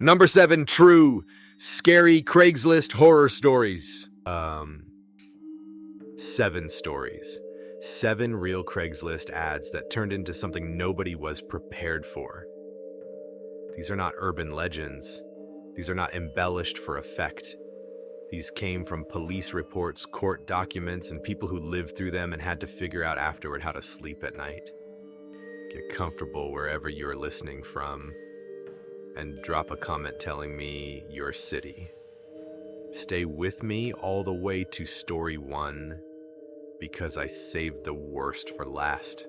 Number 7, true. Scary Craigslist horror stories. 7 stories. 7 real Craigslist ads that turned into something nobody was prepared for. These are not urban legends. These are not embellished for effect. These came from police reports, court documents, and people who lived through them and had to figure out afterward how to sleep at night. Get comfortable wherever you're listening from, and drop a comment telling me your city. Stay with me all the way to story 1, because I saved the worst for last,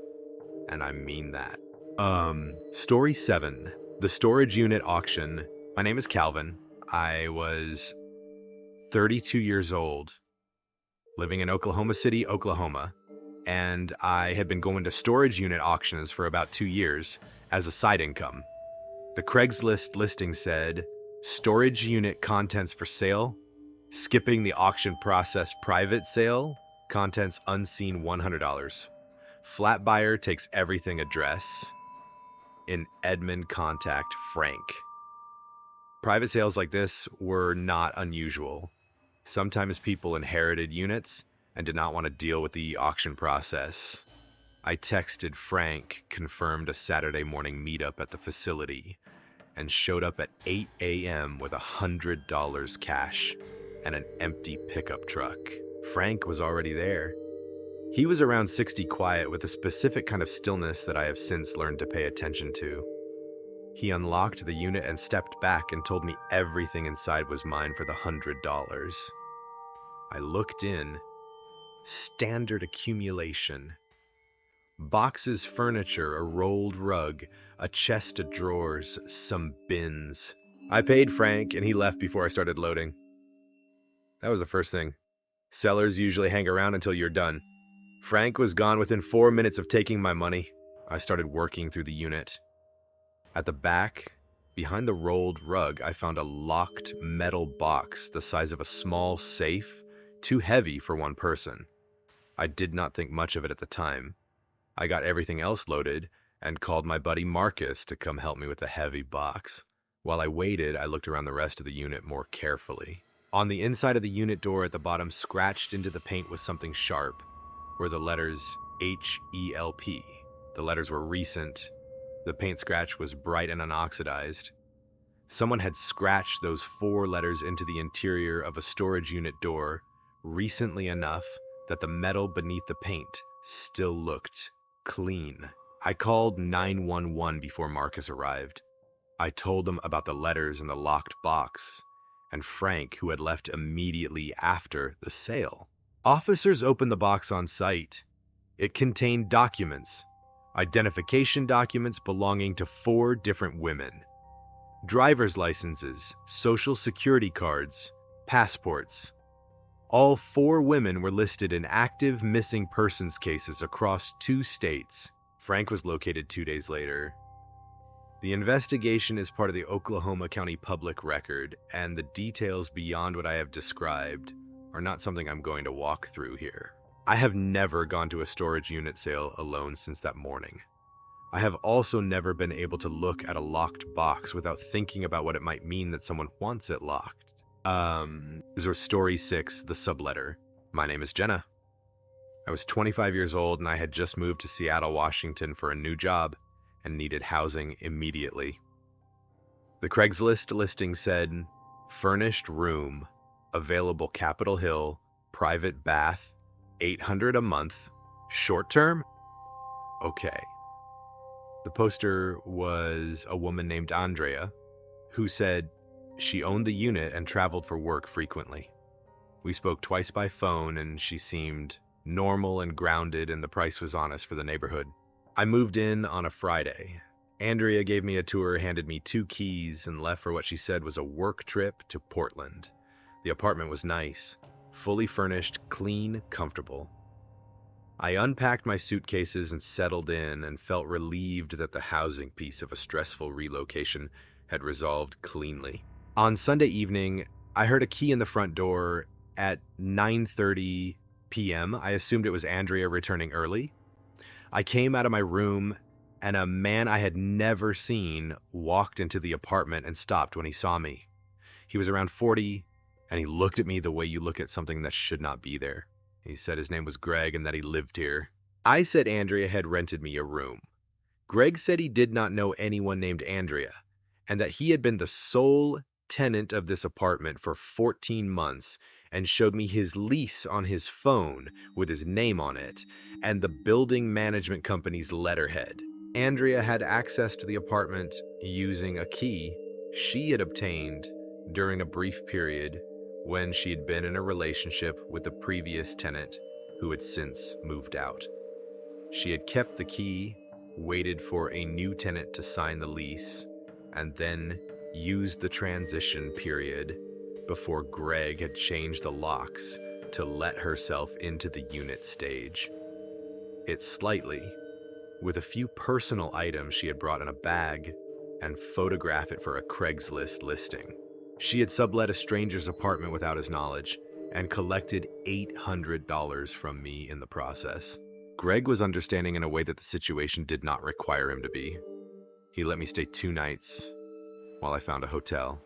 and I mean that. Story 7, the storage unit auction. My name is Calvin. I was 32 years old, living in Oklahoma City, Oklahoma, and I had been going to storage unit auctions for about 2 years as a side income. The Craigslist listing said, storage unit contents for sale, skipping the auction process, private sale, contents unseen, $100. Flat buyer takes everything, address. In Edmond, contact Frank. Private sales like this were not unusual. Sometimes people inherited units and did not want to deal with the auction process. I texted Frank, confirmed a Saturday morning meetup at the facility, and showed up at 8 a.m. with $100 cash and an empty pickup truck. Frank was already there. He was around 60, quiet, with a specific kind of stillness that I have since learned to pay attention to. He unlocked the unit and stepped back and told me everything inside was mine for the $100. I looked in. Standard accumulation. Boxes, furniture, a rolled rug, a chest of drawers, some bins. I paid Frank and he left before I started loading. That was the first thing. Sellers usually hang around until you're done. Frank was gone within 4 minutes of taking my money. I started working through the unit. At the back, behind the rolled rug, I found a locked metal box the size of a small safe, too heavy for one person. I did not think much of it at the time. I got everything else loaded and called my buddy Marcus to come help me with the heavy box. While I waited, I looked around the rest of the unit more carefully. On the inside of the unit door at the bottom, scratched into the paint, was something sharp, were the letters H-E-L-P. The letters were recent. The paint scratch was bright and unoxidized. Someone had scratched those 4 letters into the interior of a storage unit door recently enough that the metal beneath the paint still looked clean. I called 911 before Marcus arrived. I told him about the letters in the locked box, and Frank, who had left immediately after the sale. Officers opened the box on site. It contained documents, identification documents belonging to 4 different women. Driver's licenses, social security cards, passports. All 4 women were listed in active missing persons cases across 2 states. Frank was located 2 days later. The investigation is part of the Oklahoma County Public Record, and the details beyond what I have described are not something I'm going to walk through here. I have never gone to a storage unit sale alone since that morning. I have also never been able to look at a locked box without thinking about what it might mean that someone wants it locked. This was story 6, the subletter. My name is Jenna. I was 25 years old and I had just moved to Seattle, Washington for a new job and needed housing immediately. The Craigslist listing said, furnished room, available Capitol Hill, private bath, $800 a month, short term? Okay. The poster was a woman named Andrea, who said she owned the unit and traveled for work frequently. We spoke twice by phone and she seemed normal and grounded, and the price was honest for the neighborhood. I moved in on a Friday. Andrea gave me a tour, handed me 2 keys, and left for what she said was a work trip to Portland. The apartment was nice, fully furnished, clean, comfortable. I unpacked my suitcases and settled in and felt relieved that the housing piece of a stressful relocation had resolved cleanly. On Sunday evening, I heard a key in the front door at 9:30 p.m. I assumed it was Andrea returning early. I came out of my room and a man I had never seen walked into the apartment and stopped when he saw me. He was around 40, and he looked at me the way you look at something that should not be there. He said his name was Greg and that he lived here. I said Andrea had rented me a room. Greg said he did not know anyone named Andrea, and that he had been the sole tenant of this apartment for 14 months and showed me his lease on his phone with his name on it and the building management company's letterhead. Andrea had access to the apartment using a key she had obtained during a brief period when she had been in a relationship with the previous tenant who had since moved out. She had kept the key, waited for a new tenant to sign the lease, and then used the transition period before Greg had changed the locks to let herself into the unit stage. It slightly, with a few personal items she had brought in a bag, and photograph it for a Craigslist listing. She had sublet a stranger's apartment without his knowledge and collected $800 from me in the process. Greg was understanding in a way that the situation did not require him to be. He let me stay 2 nights while I found a hotel.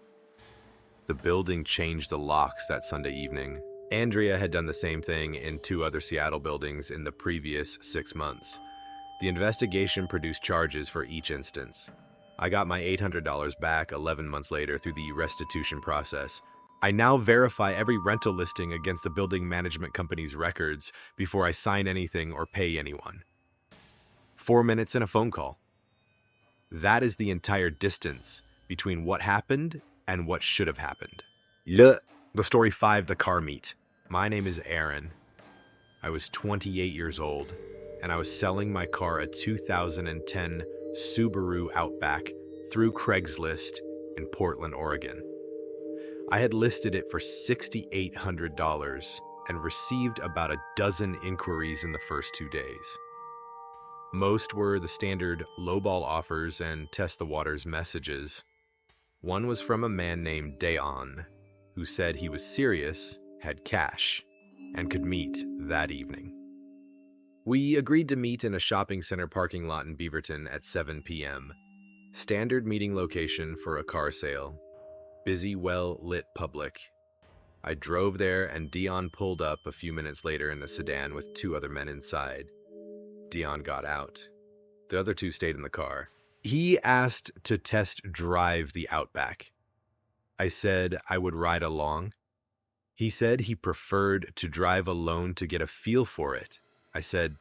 The building changed the locks that Sunday evening. Andrea had done the same thing in 2 other Seattle buildings in the previous 6 months. The investigation produced charges for each instance. I got my $800 back 11 months later through the restitution process. I now verify every rental listing against the building management company's records before I sign anything or pay anyone. 4 minutes and a phone call. That is the entire distance between what happened and what should have happened. The story 5, the car meet. My name is Aaron. I was 28 years old, and I was selling my car, a 2010 Subaru Outback, through Craigslist in Portland, Oregon. I had listed it for $6,800 and received about a dozen inquiries in the first 2 days. Most were the standard lowball offers and test the waters messages. One was from a man named Dayon, who said he was serious, had cash, and could meet that evening. We agreed to meet in a shopping center parking lot in Beaverton at 7 p.m. Standard meeting location for a car sale. Busy, well-lit public. I drove there and Dion pulled up a few minutes later in a sedan with 2 other men inside. Dion got out. The other 2 stayed in the car. He asked to test drive the Outback. I said I would ride along. He said he preferred to drive alone to get a feel for it. I said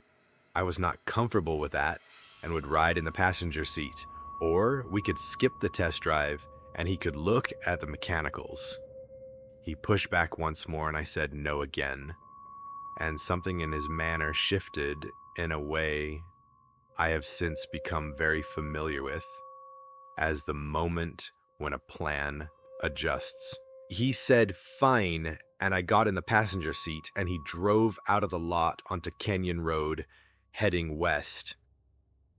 I was not comfortable with that and would ride in the passenger seat, or we could skip the test drive and he could look at the mechanicals. He pushed back once more and I said no again, and something in his manner shifted in a way I have since become very familiar with as the moment when a plan adjusts. He said fine, and I got in the passenger seat and he drove out of the lot onto Canyon Road, heading west.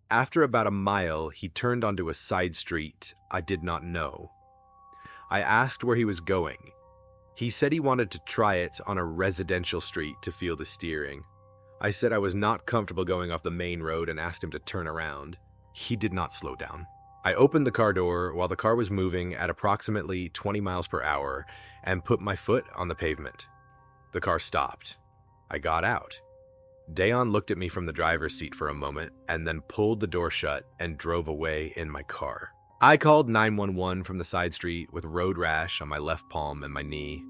After about a mile, he turned onto a side street I did not know. I asked where he was going. He said he wanted to try it on a residential street to feel the steering. I said I was not comfortable going off the main road and asked him to turn around. He did not slow down. I opened the car door while the car was moving at approximately 20 miles per hour and put my foot on the pavement. The car stopped. I got out. Dayon looked at me from the driver's seat for a moment and then pulled the door shut and drove away in my car. I called 911 from the side street with road rash on my left palm and my knee.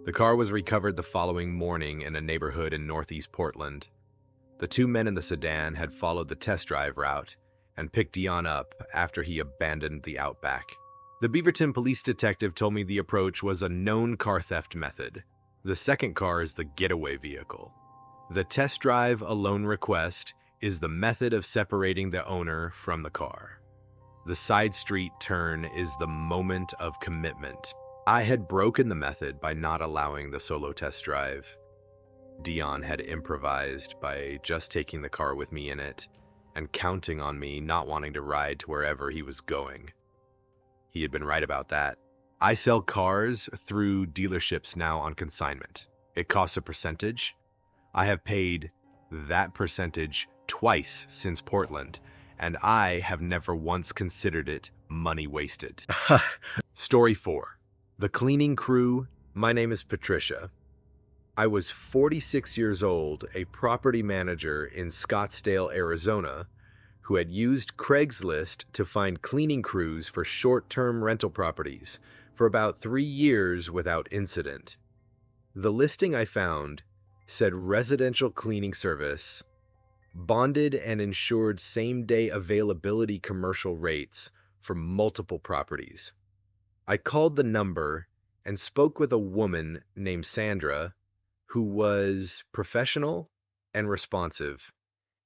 The car was recovered the following morning in a neighborhood in northeast Portland. The 2 men in the sedan had followed the test drive route and picked Dion up after he abandoned the Outback. The Beaverton police detective told me the approach was a known car theft method. The second car is the getaway vehicle. The test drive alone request is the method of separating the owner from the car. The side street turn is the moment of commitment. I had broken the method by not allowing the solo test drive. Dion had improvised by just taking the car with me in it and counting on me not wanting to ride to wherever he was going. He had been right about that. I sell cars through dealerships now on consignment. It costs a percentage. I have paid that percentage twice since Portland, and I have never once considered it money wasted. Story 4. The Cleaning Crew. My name is Patricia. I was 46 years old, a property manager in Scottsdale, Arizona, who had used Craigslist to find cleaning crews for short-term rental properties for about 3 years without incident. The listing I found said residential cleaning service, bonded and insured same-day availability commercial rates for multiple properties. I called the number and spoke with a woman named Sandra, who was professional and responsive,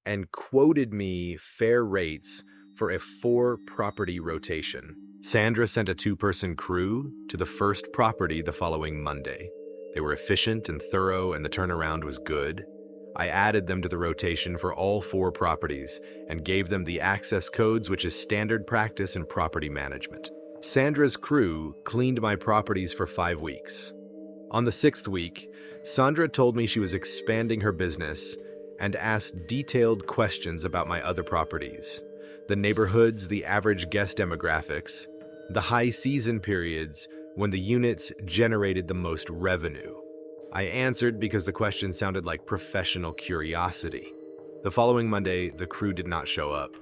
and quoted me fair rates for a 4-property rotation. Sandra sent a 2-person crew to the first property the following Monday. They were efficient and thorough, and the turnaround was good. I added them to the rotation for all 4 properties and gave them the access codes, which is standard practice in property management. Sandra's crew cleaned my properties for 5 weeks. On the 6th week, Sandra told me she was expanding her business and asked detailed questions about my other properties, the neighborhoods, the average guest demographics, the high season periods when the units generated the most revenue. I answered because the question sounded like professional curiosity. The following Monday, the crew did not show up.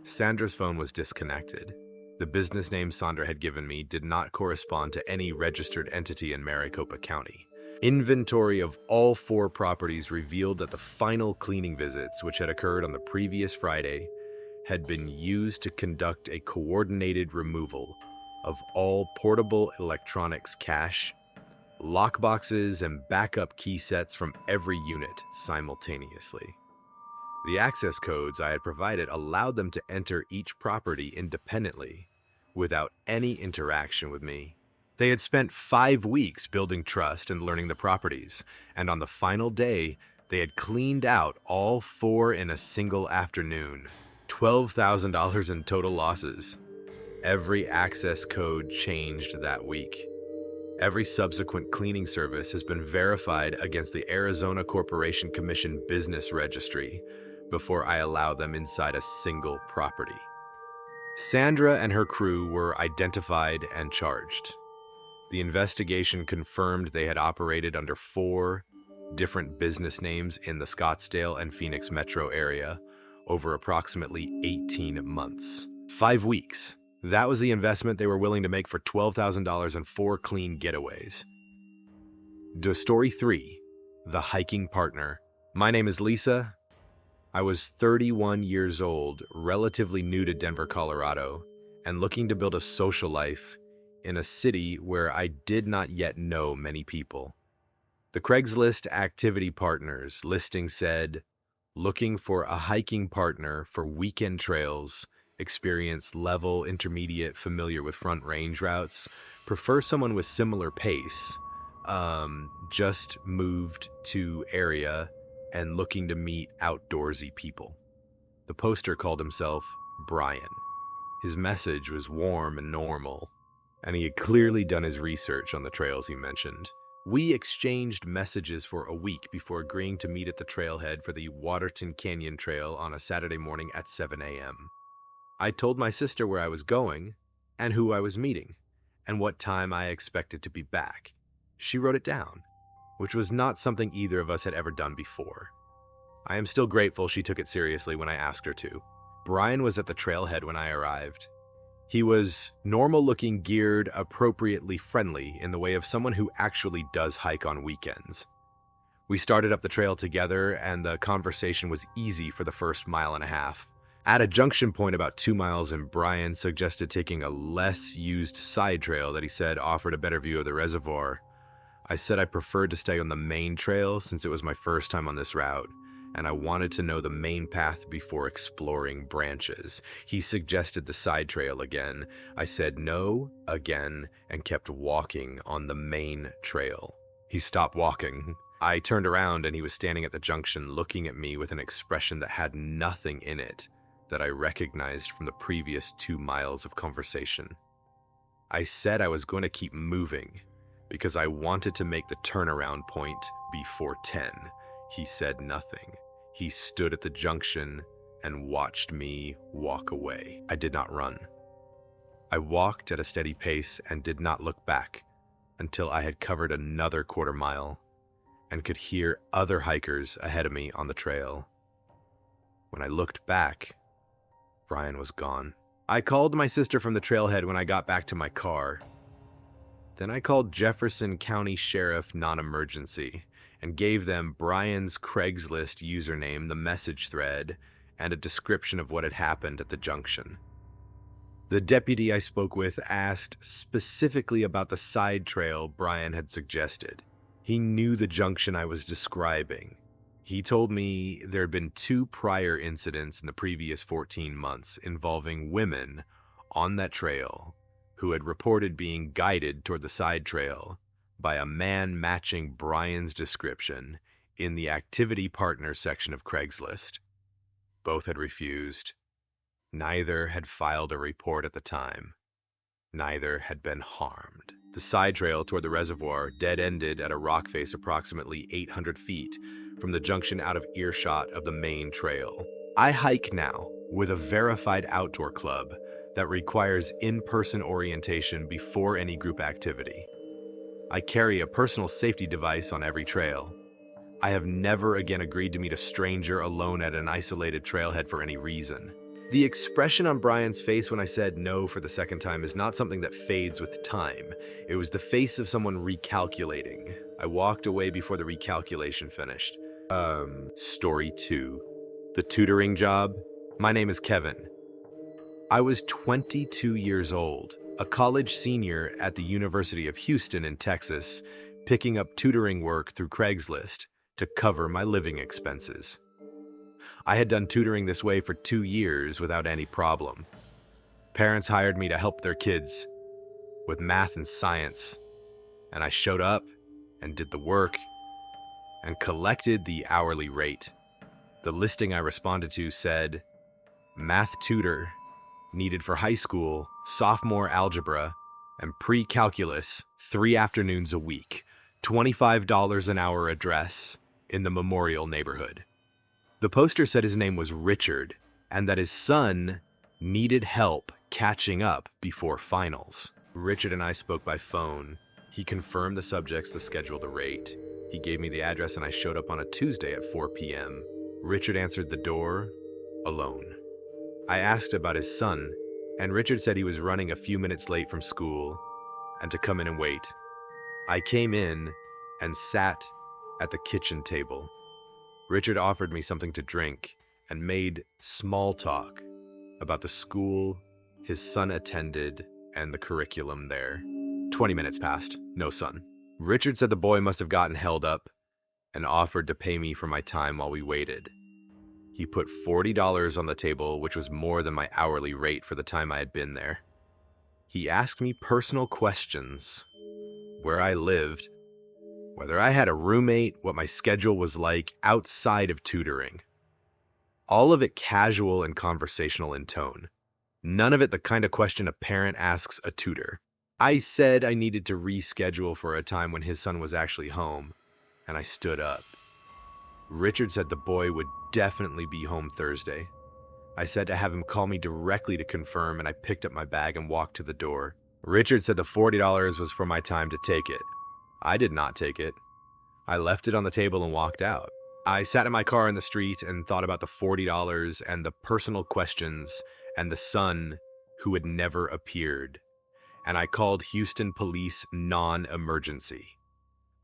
Sandra's phone was disconnected. The business name Sandra had given me did not correspond to any registered entity in Maricopa County. Inventory of all 4 properties revealed that the final cleaning visits, which had occurred on the previous Friday, had been used to conduct a coordinated removal of all portable electronics cache, lockboxes, and backup key sets from every unit simultaneously. The access codes I had provided allowed them to enter each property independently, without any interaction with me. They had spent 5 weeks building trust and learning the properties, and on the final day, they had cleaned out all 4 in a single afternoon. $12,000 in total losses. Every access code changed that week. Every subsequent cleaning service has been verified against the Arizona Corporation Commission Business Registry before I allow them inside a single property. Sandra and her crew were identified and charged. The investigation confirmed they had operated under 4 different business names in the Scottsdale and Phoenix metro area over approximately 18 months. 5 weeks. That was the investment they were willing to make for $12,000 and 4 clean getaways. Story 3. The Hiking Partner. My name is Lisa. I was 31 years old, relatively new to Denver, Colorado, and looking to build a social life in a city where I did not yet know many people. The Craigslist activity partners listing said, looking for a hiking partner for weekend trails, experience level, intermediate, familiar with front range routes, prefer someone with similar pace, just moved to area and looking to meet outdoorsy people. The poster called himself Brian. His message was warm and normal, and he had clearly done his research on the trails he mentioned. We exchanged messages for a week before agreeing to meet at the trailhead for the Waterton Canyon Trail on a Saturday morning at 7 a.m. I told my sister where I was going and who I was meeting and what time I expected to be back. She wrote it down, which was not something either of us had ever done before. I am still grateful she took it seriously when I asked her to. Brian was at the trailhead when I arrived. He was normal-looking, geared, appropriately friendly in the way of someone who actually does hike on weekends. We started up the trail together, and the conversation was easy for the first mile and a half. At a junction point about 2 miles in, Brian suggested taking a less used side trail that he said offered a better view of the reservoir. I said I preferred to stay on the main trail since it was my first time on this route, and I wanted to know the main path before exploring branches. He suggested the side trail again. I said no again and kept walking on the main trail. He stopped walking. I turned around and he was standing at the junction looking at me with an expression that had nothing in it that I recognized from the previous 2 miles of conversation. I said I was going to keep moving because I wanted to make the turnaround point before 10. He said nothing. He stood at the junction, and watched me walk away. I did not run. I walked at a steady pace and did not look back until I had covered another quarter-mile and could hear other hikers ahead of me on the trail. When I looked back, Brian was gone. I called my sister from the trailhead when I got back to my car. Then I called Jefferson County Sheriff Non-Emergency and gave them Brian's Craigslist username, the message thread, and a description of what had happened at the junction. The deputy I spoke with asked specifically about the side trail Brian had suggested. He knew the junction I was describing. He told me there had been 2 prior incidents in the previous 14 months involving women on that trail who had reported being guided toward the side trail by a man matching Brian's description in the activity partner section of Craigslist. Both had refused. Neither had filed a report at the time. Neither had been harmed. The side trail toward the reservoir dead-ended at a rock face approximately 800 feet from the junction out of earshot of the main trail. I hike now with a verified outdoor club that requires in-person orientation before any group activity. I carry a personal safety device on every trail. I have never again agreed to meet a stranger alone at an isolated trailhead for any reason. The expression on Brian's face when I said no for the second time is not something that fades with time. It was the face of someone recalculating. I walked away before the recalculation finished. Story 2. The tutoring job. My name is Kevin. I was 22 years old, a college senior at the University of Houston in Texas, picking up tutoring work through Craigslist to cover my living expenses. I had done tutoring this way for 2 years without any problem. Parents hired me to help their kids with math and science, and I showed up and did the work and collected the hourly rate. The listing I responded to said, math tutor, needed for high school, sophomore algebra, and pre-calculus 3 afternoons a week, $25 an hour, address in the Memorial neighborhood. The poster said his name was Richard and that his son needed help catching up before finals. Richard and I spoke by phone. He confirmed the subjects to schedule the rate. He gave me the address and I showed up on a Tuesday at 4 p.m. Richard answered the door alone. I asked about his son, and Richard said he was running a few minutes late from school and to come in and wait. I came in and sat at the kitchen table. Richard offered me something to drink and made small talk about the school his son attended and the curriculum there. 20 minutes passed, no son. Richard said the boy must have gotten held up and offered to pay me for my time while we waited. He put $40 on the table, which was more than my hourly rate for the time I had been there. He asked me personal questions, where I lived, whether I had a roommate, what my schedule was like outside of tutoring. All of it casual and conversational in tone. None of it the kind of question a parent asks a tutor. I said I needed to reschedule for a time when his son was actually home, and I stood up. Richard said the boy would definitely be home Thursday. I said to have him call me directly to confirm, and I picked up my bag and walked to the door. Richard said the $40 was for my time to take it. I did not take it. I left it on the table and walked out. I sat in my car in the street and thought about the $40 and the personal questions and the son who had never appeared. And I called Houston Police Non-Emergency.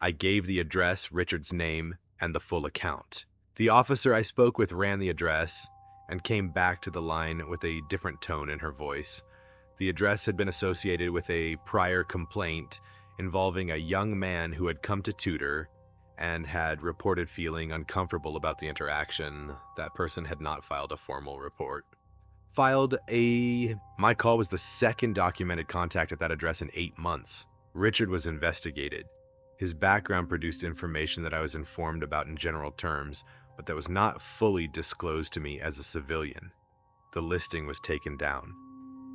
I gave the address, Richard's name, and the full account. The officer I spoke with ran the address and came back to the line with a different tone in her voice. The address had been associated with a prior complaint involving a young man who had come to tutor and had reported feeling uncomfortable about the interaction. That person had not filed a formal report. My call was the second documented contact at that address in 8 months. Richard was investigated. His background produced information that I was informed about in general terms, but that was not fully disclosed to me as a civilian. The listing was taken down.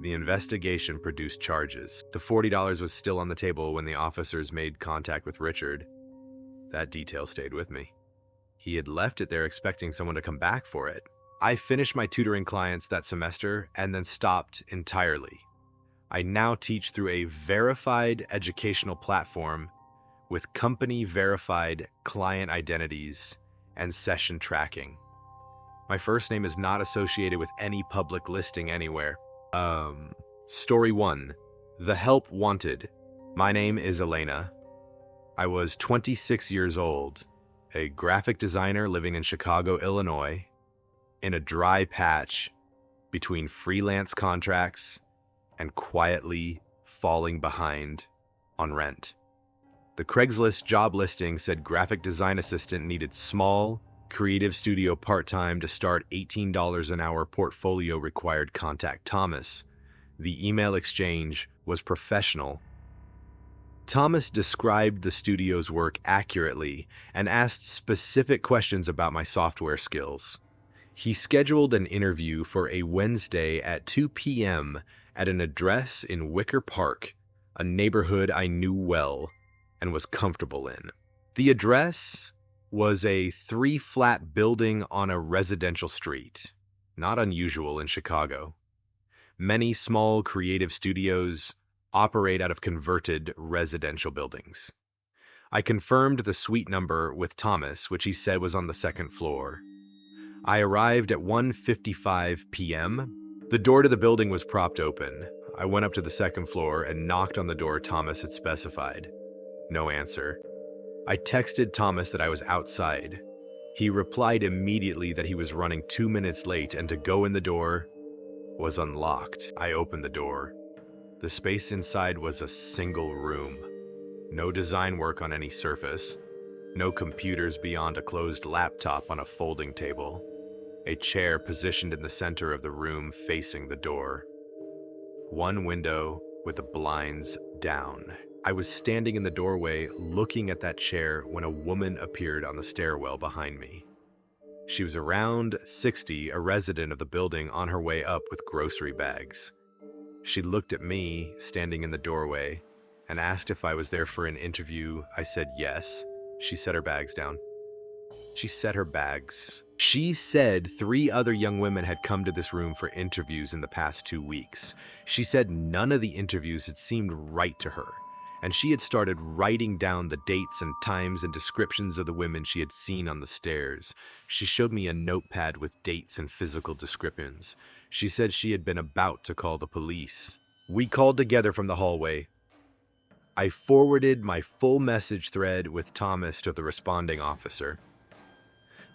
The investigation produced charges. The $40 was still on the table when the officers made contact with Richard. That detail stayed with me. He had left it there expecting someone to come back for it. I finished my tutoring clients that semester and then stopped entirely. I now teach through a verified educational platform with company-verified client identities and session tracking. My first name is not associated with any public listing anywhere. Story 1. The Help Wanted. My name is Elena. I was 26 years old, a graphic designer living in Chicago, Illinois, in a dry patch between freelance contracts and quietly falling behind on rent. The Craigslist job listing said graphic design assistant needed small, creative studio part-time to start $18 an hour, portfolio required, contact Thomas. The email exchange was professional. Thomas described the studio's work accurately and asked specific questions about my software skills. He scheduled an interview for a Wednesday at 2 p.m. at an address in Wicker Park, a neighborhood I knew well and was comfortable in. The address was a 3-flat building on a residential street, not unusual in Chicago. Many small creative studios operate out of converted residential buildings. I confirmed the suite number with Thomas, which he said was on the 2nd floor. I arrived at 1:55 p.m. The door to the building was propped open. I went up to the 2nd floor and knocked on the door Thomas had specified. No answer. I texted Thomas that I was outside. He replied immediately that he was running 2 minutes late and to go in the door was unlocked. I opened the door. The space inside was a single room. No design work on any surface. No computers beyond a closed laptop on a folding table. A chair positioned in the center of the room facing the door. One window with the blinds down. I was standing in the doorway looking at that chair when a woman appeared on the stairwell behind me. She was around 60, a resident of the building on her way up with grocery bags. She looked at me, standing in the doorway, and asked if I was there for an interview. I said yes. She set her bags down. She said 3 other young women had come to this room for interviews in the past 2 weeks. She said none of the interviews had seemed right to her, and she had started writing down the dates and times and descriptions of the women she had seen on the stairs. She showed me a notepad with dates and physical descriptions. She said she had been about to call the police. We called together from the hallway. I forwarded my full message thread with Thomas to the responding officer.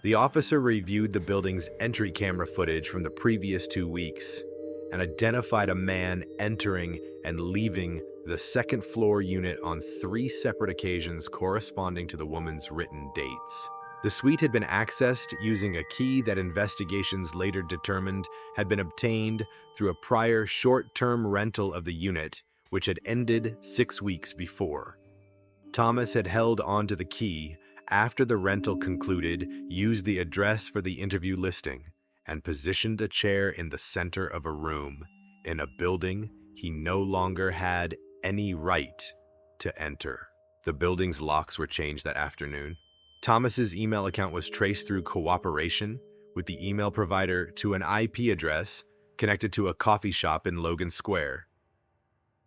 The officer reviewed the building's entry camera footage from the previous 2 weeks and identified a man entering and leaving the 2nd floor unit on 3 separate occasions corresponding to the woman's written dates. The suite had been accessed using a key that investigations later determined had been obtained through a prior short-term rental of the unit, which had ended 6 weeks before. Thomas had held onto the key after the rental concluded, used the address for the interview listing, and positioned a chair in the center of a room in a building he no longer had any right to enter. The building's locks were changed that afternoon. Thomas's email account was traced through cooperation with the email provider to an IP address connected to a coffee shop in Logan Square.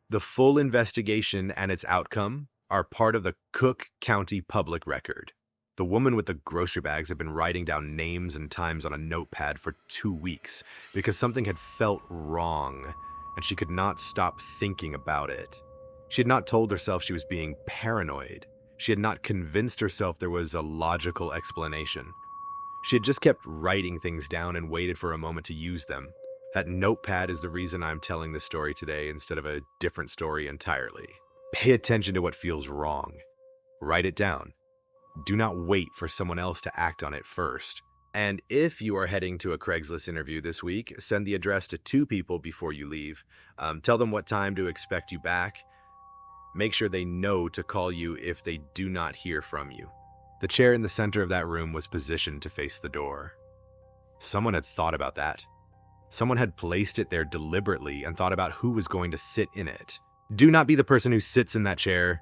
The full investigation and its outcome are part of the Cook County public record. The woman with the grocery bags had been writing down names and times on a notepad for 2 weeks because something had felt wrong, and she could not stop thinking about it. She had not told herself she was being paranoid. She had not convinced herself there was a logical explanation. She had just kept writing things down and waited for a moment to use them. That notepad is the reason I'm telling this story today instead of a different story entirely. Pay attention to what feels wrong. Write it down. Do not wait for someone else to act on it first. And if you are heading to a Craigslist interview this week, send the address to 2 people before you leave. Tell them what time to expect you back. Make sure they know to call you if they do not hear from you. The chair in the center of that room was positioned to face the door. Someone had thought about that. Someone had placed it there deliberately and thought about who was going to sit in it. Do not be the person who sits in that chair.